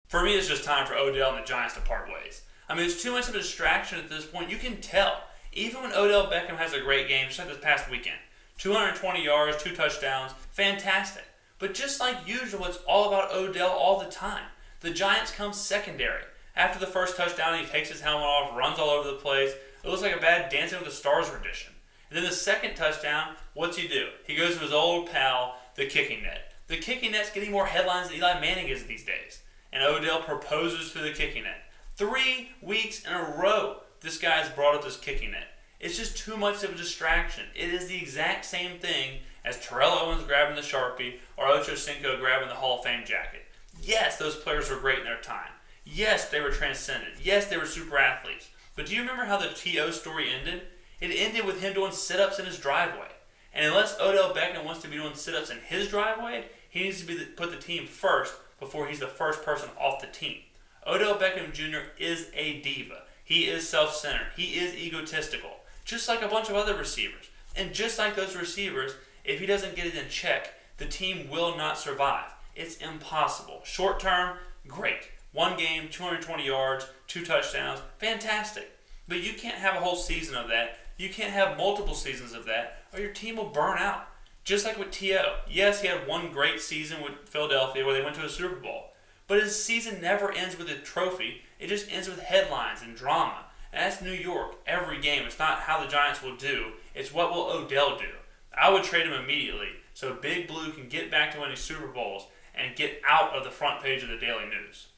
For me, it's just time for Odell and the Giants to part ways. I mean, it's too much of a distraction at this point. You can tell. Even when Odell Beckham has a great game, just like this past weekend, 220 yards, 2 touchdowns, fantastic. But just like usual, it's all about Odell all the time. The Giants come secondary. After the first touchdown, he takes his helmet off, runs all over the place. It looks like a bad Dancing with the Stars rendition. And then the second touchdown, what's he do? He goes to his old pal, the kicking net. The kicking net's getting more headlines than Eli Manning is these days. And Odell proposes to the kicking net. 3 weeks in a row, this guy's brought up this kicking net. It's just too much of a distraction. It is the exact same thing as Terrell Owens grabbing the Sharpie or Ocho Cinco grabbing the Hall of Fame jacket. Yes, those players were great in their time. Yes, they were transcendent. Yes, they were super athletes. But do you remember how the T.O. story ended? It ended with him doing sit-ups in his driveway. And unless Odell Beckham wants to be doing sit-ups in his driveway, he needs to put the team first before he's the first person off the team. Odell Beckham Jr. is a diva. He is self-centered. He is egotistical. Just like a bunch of other receivers. And just like those receivers, if he doesn't get it in check, the team will not survive. It's impossible. Short term, great. 1 game, 220 yards, 2 touchdowns, fantastic. But you can't have a whole season of that. You can't have multiple seasons of that, or your team will burn out. Just like with T.O. Yes, he had 1 great season with Philadelphia where they went to a Super Bowl. But his season never ends with a trophy. It just ends with headlines and drama. And that's New York every game. It's not how the Giants will do. It's what will Odell do. I would trade him immediately so Big Blue can get back to winning Super Bowls and get out of the front page of the Daily News.